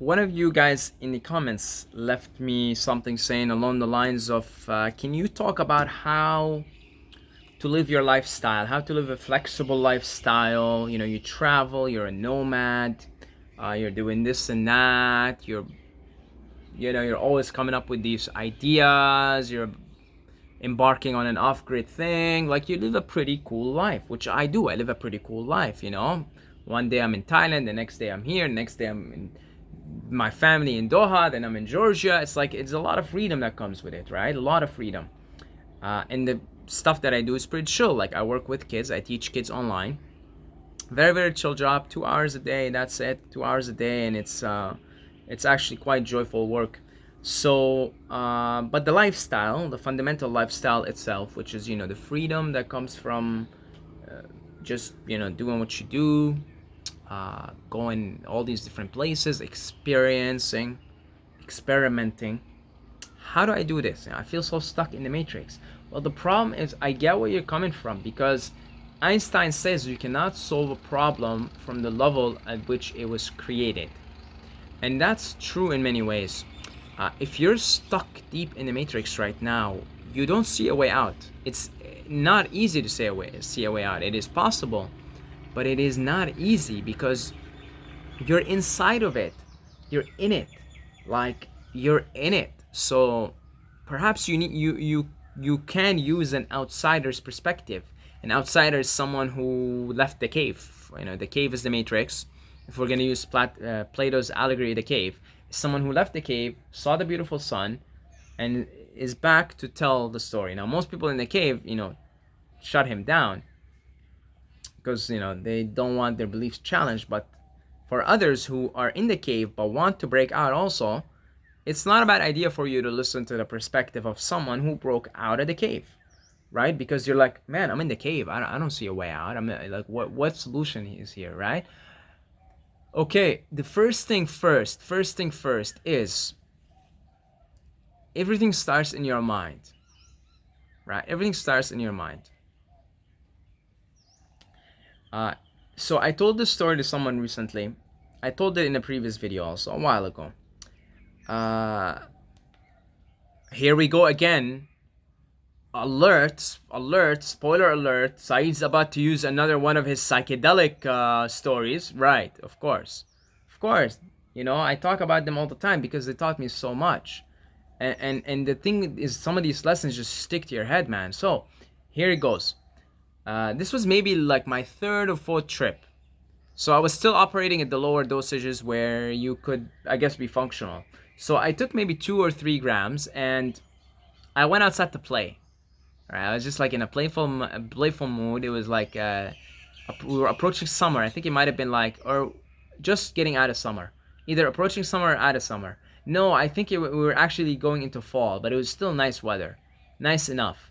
One of you guys in the comments left me something saying along the lines of, can you talk about how to live your lifestyle, how to live a flexible lifestyle? You know, you travel, you're a nomad, you're doing this and that, you're always coming up with these ideas, you're embarking on an off-grid thing. Like, you live a pretty cool life, which I do. I live a pretty cool life, you know. One day I'm in Thailand, the next day I'm here, the next day I'm in my family in Doha, then I'm in Georgia. It's like, it's a lot of freedom that comes with it, right? A lot of freedom. And the stuff that I do is pretty chill. Like, I work with kids, I teach kids online. Very, very chill job. 2 hours a day, that's it. 2 hours a day, and it's actually quite joyful work. So, but the lifestyle, the fundamental lifestyle itself, which is, the freedom that comes from just, doing what you do, going all these different places, experiencing, experimenting. How do I do this? I feel so stuck in the matrix. Well, the problem is, I get where you're coming from, because Einstein says you cannot solve a problem from the level at which it was created. And that's true in many ways. If you're stuck deep in the matrix right now, you don't see a way out. It's not easy to see a way out. It is possible, but it is not easy, because you're inside of it. You're in it. Like, you're in it. So perhaps you can use an outsider's perspective. An outsider is someone who left the cave. The cave is the matrix. If we're going to use Plato's allegory of the cave, someone who left the cave, saw the beautiful sun, and is back to tell the story. Now, most people in the cave, shut him down, because they don't want their beliefs challenged. But for others who are in the cave but want to break out also, it's not a bad idea for you to listen to the perspective of someone who broke out of the cave, right? Because you're like, man, I'm in the cave. I don't see a way out. I'm like, what solution is here, right? Okay, the first thing first is, everything starts in your mind, right? Everything starts in your mind. So I told this story to someone recently. I told it in a previous video also, a while ago. Here we go again. Alert, spoiler alert. Saeed's about to use another one of his psychedelic stories. Right, of course. Of course. I talk about them all the time because they taught me so much. And the thing is, some of these lessons just stick to your head, man. So, here it goes. This was maybe like my third or fourth trip. So I was still operating at the lower dosages where you could, I guess, be functional. So I took maybe 2 or 3 grams, and I went outside to play. All right, I was just like in a playful mood. It was like we were approaching summer. I think it might have been like, or just getting out of summer, either approaching summer or out of summer. No, I think we were actually going into fall, but it was still nice weather, nice enough.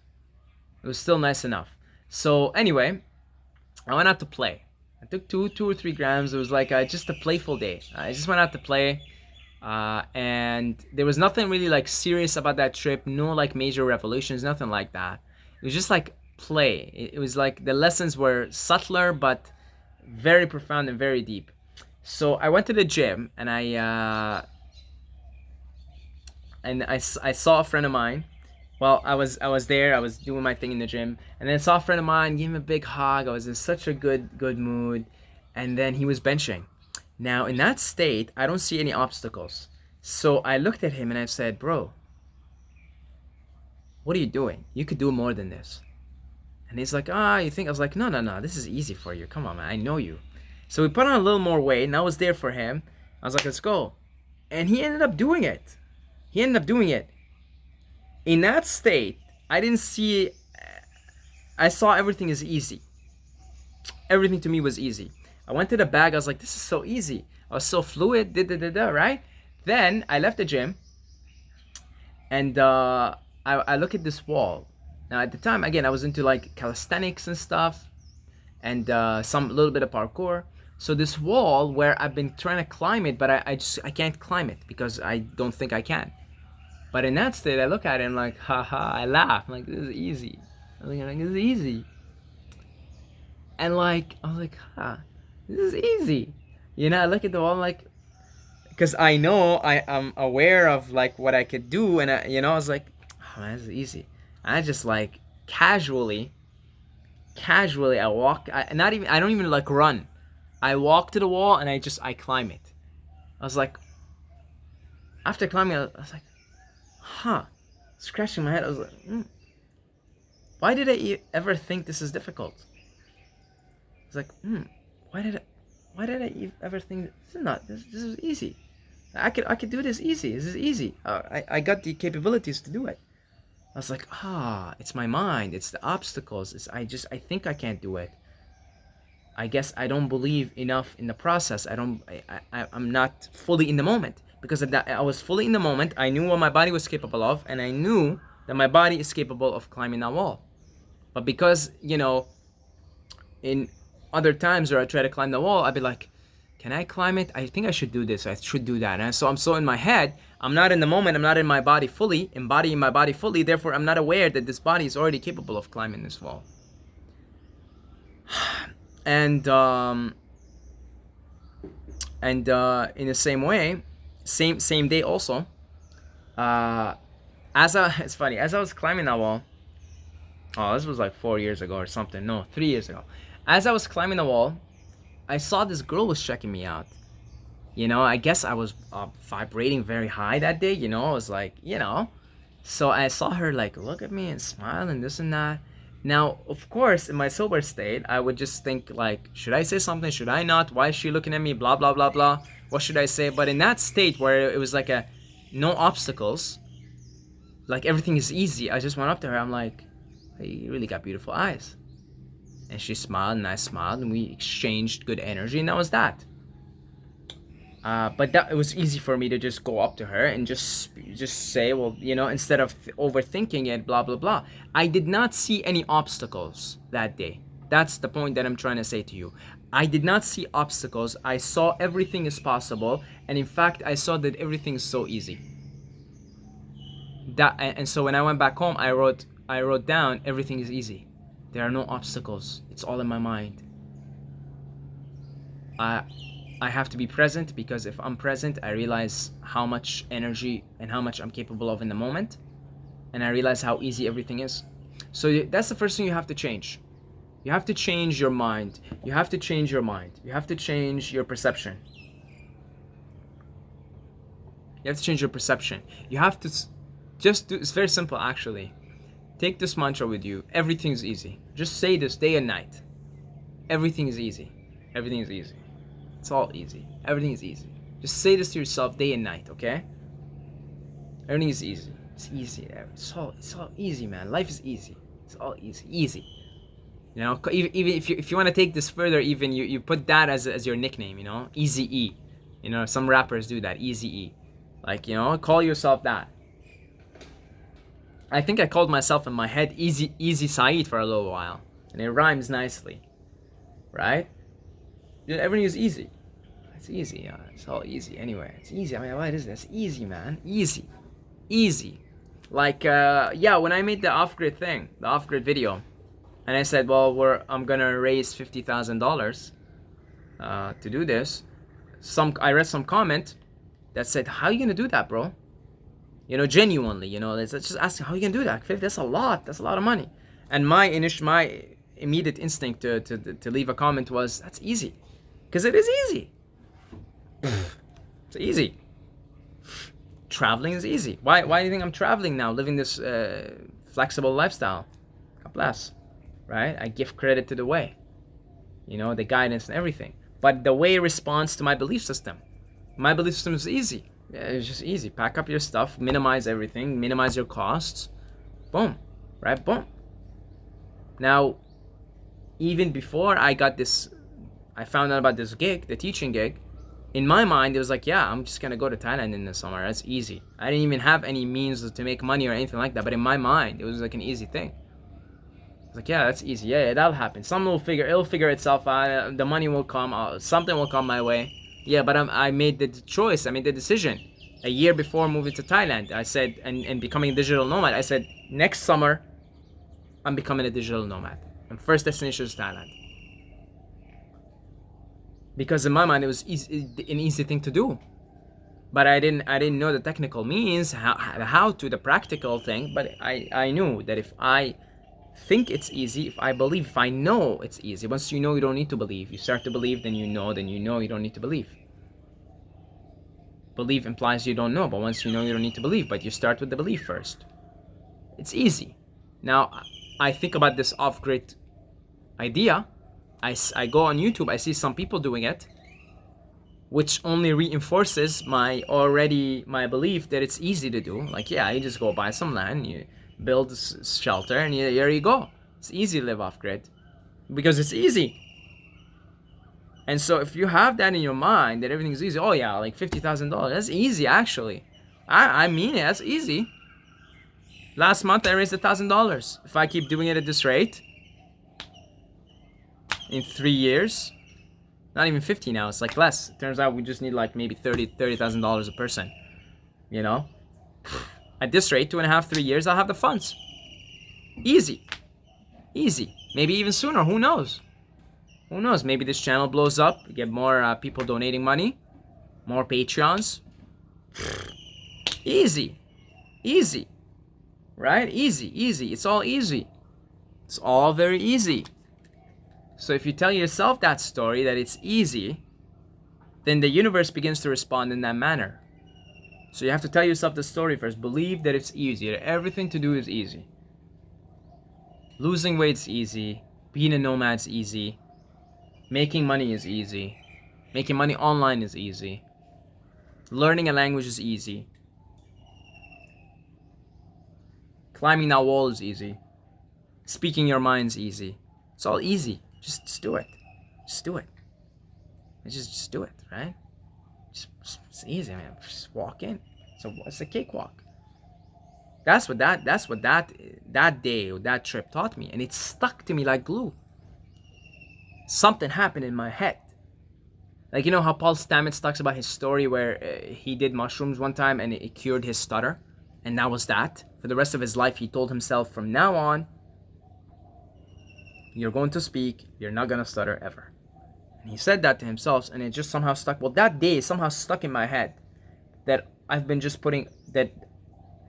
It was still nice enough. So anyway, I went out to play. I took 2 or 3 grams. It was like just a playful day. I just went out to play. And there was nothing really like serious about that trip. No like major revelations, nothing like that. It was just like play. It was like the lessons were subtler but very profound and very deep. So I went to the gym, and I saw a friend of mine. Well, I was there. I was doing my thing in the gym, and then I saw a friend of mine. Gave him a big hug. I was in such a good mood, and then he was benching. Now, in that state, I don't see any obstacles. So I looked at him and I said, bro, what are you doing? You could do more than this. And he's like, you think? I was like, no, this is easy for you. Come on, man, I know you. So we put on a little more weight, and I was there for him. I was like, let's go. And he ended up doing it. In that state, I saw everything as easy. Everything to me was easy. I went to the bag. I was like, this is so easy. I was so fluid, right? Then I left the gym, and I look at this wall. Now, at the time, again, I was into like calisthenics and stuff, and some little bit of parkour. So this wall where I've been trying to climb it, but I can't climb it because I don't think I can. But in that state, I look at it and I'm like, haha, I laugh. I'm like, this is easy. This is easy. And like, I was like, this is easy. I look at the wall, I'm like, because I know I am aware of like what I could do, and I was like, oh man, this is easy. And I just like casually I walk. I don't even like run. I walk to the wall and I climb it. I was like, after climbing, I was like, huh, scratching my head. I was like, why did I ever think this is difficult? It's like, why did I ever think this is easy? I could do this easy. This is easy. I got the capabilities to do it. I was like, it's my mind. It's the obstacles. I think I can't do it. I guess I don't believe enough in the process. I'm not fully in the moment. Because of that, I was fully in the moment. I knew what my body was capable of, and I knew that my body is capable of climbing that wall. But because, in other times where I try to climb the wall, I'd be like, can I climb it? I think I should do this. I should do that. And so I'm so in my head, I'm not in the moment. I'm not in my body fully, embodying my body fully. Therefore, I'm not aware that this body is already capable of climbing this wall. And in the same way, same day also, it's funny, as I was climbing that wall, this was like 4 years ago or something. No, 3 years ago. As I was climbing the wall, I saw this girl was checking me out. I guess I was vibrating very high that day. I was like, So I saw her like look at me and smile and this and that. Now, of course, in my sober state, I would just think like, should I say something? Should I not? Why is she looking at me? Blah, blah, blah, blah. What should I say? But in that state where it was like no obstacles, like everything is easy, I just went up to her. I'm like, hey, you really got beautiful eyes. And she smiled and I smiled and we exchanged good energy, and that was that. But it was easy for me to just go up to her and just say, well, instead of overthinking it, blah, blah, blah. I did not see any obstacles that day. That's the point that I'm trying to say to you. I did not see obstacles. I saw everything is possible. And in fact, I saw that everything is so easy. And so when I went back home, I wrote down, everything is easy. There are no obstacles. It's all in my mind. I have to be present, because if I'm present, I realize how much energy and how much I'm capable of in the moment. And I realize how easy everything is. So that's the first thing you have to change. You have to change your mind. You have to change your mind. You have to change your perception. You have to change your perception. You have to just do, it's very simple actually. Take this mantra with you. Everything's easy. Just say this day and night. Everything is easy. Everything is easy. It's all easy. Everything is easy. Just say this to yourself day and night, okay? Everything is easy. It's easy. It's all easy, man. Life is easy. It's all easy. Easy. Even if you want to take this further, even you put that as your nickname, Easy E. Some rappers do that, Easy E. Like, call yourself that. I think I called myself in my head Easy Saeed for a little while. And it rhymes nicely. Right? Everything is easy. It's easy. It's all easy anyway. It's easy. I mean, what is this? Easy, man. Easy. Like, when I made the off-grid thing, the off-grid video, and I said, well, I'm gonna raise $50,000 to do this. I read some comment that said, how are you gonna do that, bro? Genuinely, let's just ask, how are you gonna do that? That's a lot. That's a lot of money. And my immediate instinct to leave a comment was, that's easy. Because it is easy. It's easy. Traveling is easy. Why do you think I'm traveling now, living this flexible lifestyle? God bless. Right? I give credit to the way. The guidance and everything. But the way responds to my belief system. My belief system is easy. It's just easy. Pack up your stuff, minimize everything, minimize your costs. Boom. Right? Boom. Now, even before I found out about this gig, the teaching gig, in my mind, it was like, yeah, I'm just going to go to Thailand in the summer. That's easy. I didn't even have any means to make money or anything like that. But in my mind, it was like an easy thing. I was like, yeah, that's easy. Yeah, that'll happen. It'll figure itself out. The money will come. Something will come my way. Yeah, but I made the choice. I made the decision. A year before moving to Thailand, I said, and becoming a digital nomad, I said, next summer, I'm becoming a digital nomad. And first destination is Thailand. Because in my mind, it was an easy thing to do. But I didn't know the technical means, how to the practical thing. But I knew that if I think it's easy, if I believe, if I know it's easy. Once you know, you don't need to believe. You start to believe, then you know, you don't need to believe. Believe implies you don't know, but once you know, you don't need to believe. But you start with the belief first. It's easy. Now I think about this off-grid idea. I go on YouTube, I see some people doing it, which only reinforces my belief that it's easy to do. Like, yeah, you just go buy some land, you build a shelter, and there you go. It's easy to live off grid because it's easy. And so if you have that in your mind that everything's easy, oh yeah, like $50,000, that's easy actually. I mean it, that's easy. Last month I raised $1,000. If I keep doing it at this rate, in 3 years, not even 50 now, it's like less. It turns out we just need like maybe $30,000 a person. You know? At this rate, 2.5, 3 years, I'll have the funds. Easy. Easy. Maybe even sooner, who knows? Who knows? Maybe this channel blows up, we get more people donating money, more Patreons. Easy. Easy. Right? Easy, easy. It's all easy. It's all very easy. So if you tell yourself that story, that it's easy, then the universe begins to respond in that manner. So you have to tell yourself the story first. Believe that it's easy, that everything to do is easy. Losing weight's easy. Being a nomad's easy. Making money is easy. Making money online is easy. Learning a language is easy. Climbing that wall is easy. Speaking your mind is easy. It's all easy. Just do it. Just do it. Just do it, right? It's easy, man. Just walk in. So it's a cakewalk. That's what that day or that trip taught me, and it stuck to me like glue. Something happened in my head. Like, you know how Paul Stamets talks about his story where he did mushrooms one time and it cured his stutter, and that was that. For the rest of his life, he told himself, from now on, you're going to speak, you're not going to stutter ever. And he said that to himself, and it just somehow stuck. Well, that day somehow stuck in my head that I've been just putting, that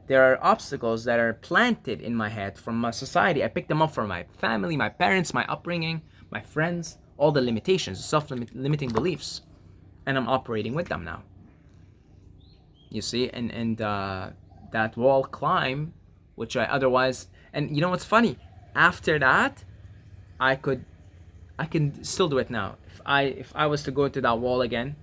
there are obstacles that are planted in my head from my society. I picked them up from my family, my parents, my upbringing, my friends, all the limitations, self-limiting beliefs. And I'm operating with them now. You see, and that wall climb, which I otherwise, and you know what's funny? After that, I can still do it now. If I was to go into that wall again,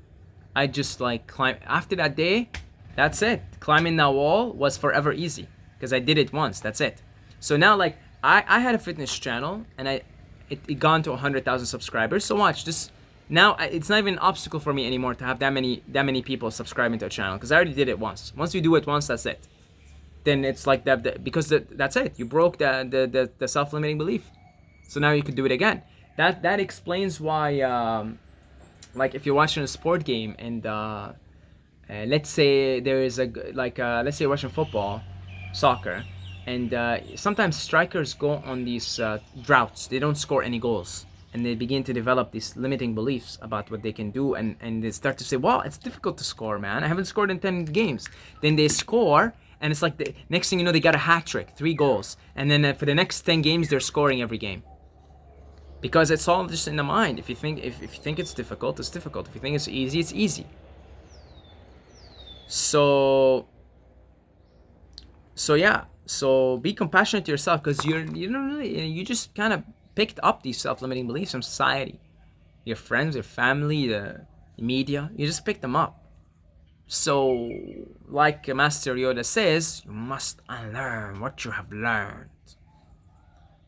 I just like climb. After that day, that's it. Climbing that wall was forever easy because I did it once. That's it. So now, like, I had a fitness channel and it gone to 100,000 subscribers. So watch this. Now it's not even an obstacle for me anymore to have that many people subscribing to a channel because I already did it once. Once you do it once, that's it. Then it's like that because that's it. You broke the self-limiting belief. So now you could do it again. That explains why, like, if you're watching a sport game and let's say there is let's say you're watching football, soccer, and sometimes strikers go on these droughts. They don't score any goals, and they begin to develop these limiting beliefs about what they can do, and they start to say, "Well, it's difficult to score, man. I haven't scored in 10 games." Then they score, and it's like the next thing you know, they got a hat trick, 3 goals, and then for the next 10 games, they're scoring every game. Because it's all just in the mind. If you think it's difficult, it's difficult. If you think it's easy, it's easy. So yeah. So be compassionate to yourself because you just kind of picked up these self-limiting beliefs from society, your friends, your family, the media. You just picked them up. So, like Master Yoda says, you must unlearn what you have learned.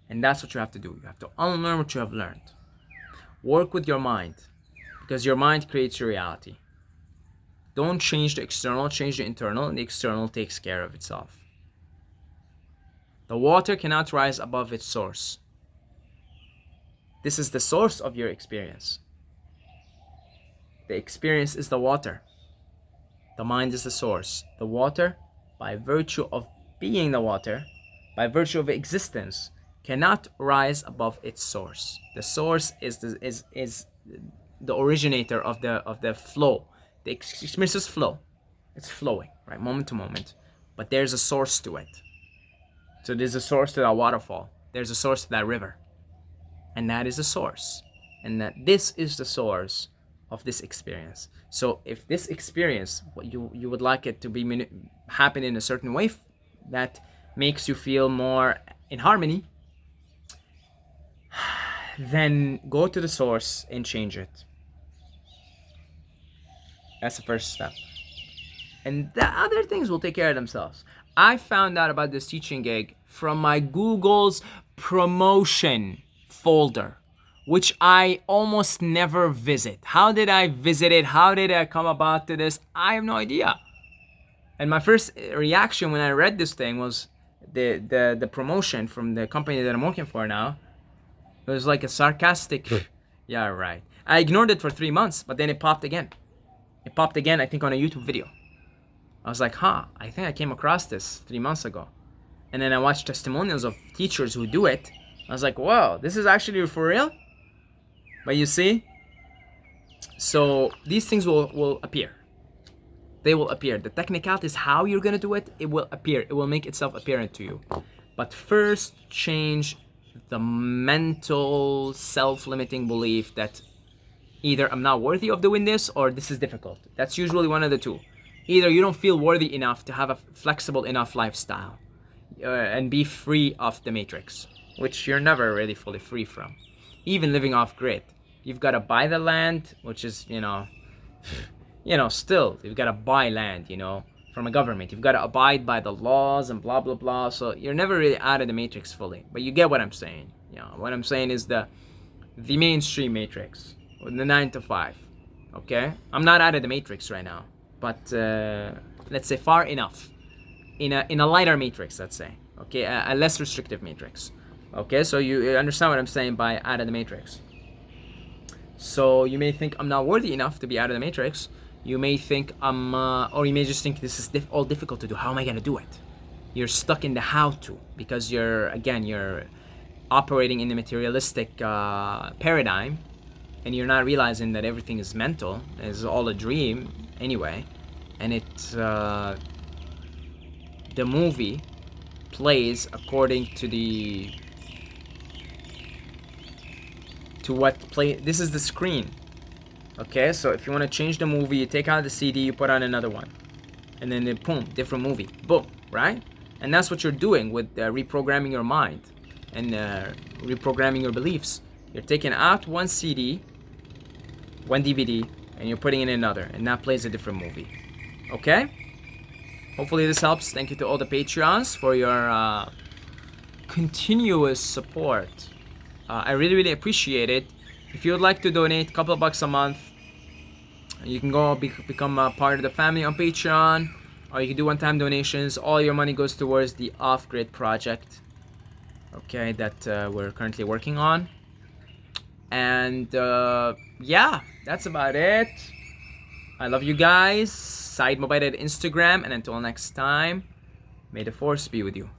And that's what you have to do. You have to unlearn what you have learned. Work with your mind because your mind creates your reality. Don't change the external, change the internal, and the external takes care of itself. The water cannot rise above its source. This is the source of your experience. The experience is the water. The mind is the source. The water, by virtue of being the water, by virtue of existence, cannot rise above its source. The source is the originator of the flow. The experience is flow. It's flowing, right? Moment to moment. But there's a source to it. So there's a source to that waterfall. There's a source to that river. And that is the source. And that this is the source of this experience. So if this experience, what you would like it to be happen in a certain way that makes you feel more in harmony, then go to the source and change it. That's the first step. And the other things will take care of themselves. I found out about this teaching gig from my Google's promotion folder, which I almost never visit. How did I visit it? How did I come about to this? I have no idea. And my first reaction when I read this thing was the promotion from the company that I'm working for now. It was like a sarcastic, yeah, right. I ignored it for 3 months, but then it popped again. It popped again, I think, on a YouTube video. I was like, I think I came across this 3 months ago. And then I watched testimonials of teachers who do it. I was like, wow, this is actually for real? But you see, so these things will appear. They will appear. The technicality is how you're going to do it. It will appear. It will make itself apparent to you. But first, change the mental self-limiting belief that either I'm not worthy of doing this or this is difficult. That's usually one of the two. Either you don't feel worthy enough to have a flexible enough lifestyle and be free of the matrix, which you're never really fully free from. Even living off grid. You've got to buy the land, which is, still, you've got to buy land, from a government. You've got to abide by the laws and blah, blah, blah. So you're never really out of the matrix fully. But you get what I'm saying. What I'm saying is the mainstream matrix, the 9 to 5. Okay? I'm not out of the matrix right now. But let's say far enough. In a lighter matrix, let's say. Okay? A less restrictive matrix. Okay? So you understand what I'm saying by out of the matrix. So you may think I'm not worthy enough to be out of the matrix. You may think or you may just think this is all difficult to do. How am I going to do it? You're stuck in the how to because you're operating in the materialistic paradigm and you're not realizing that everything is mental. It's all a dream anyway. And the movie plays according to this is the screen. Okay, so if you want to change the movie, you take out the CD, you put on another one. And then boom, different movie. Boom, right? And that's what you're doing with reprogramming your mind and reprogramming your beliefs. You're taking out one CD, one DVD, and you're putting in another. And that plays a different movie. Okay? Hopefully this helps. Thank you to all the Patreons for your continuous support. I really, really appreciate it. If you would like to donate a couple of bucks a month, you can go become a part of the family on Patreon, or you can do one-time donations. All your money goes towards the off-grid project, okay, that we're currently working on. And yeah, that's about it. I love you guys. Saeed Mobile at Instagram, and until next time, may the force be with you.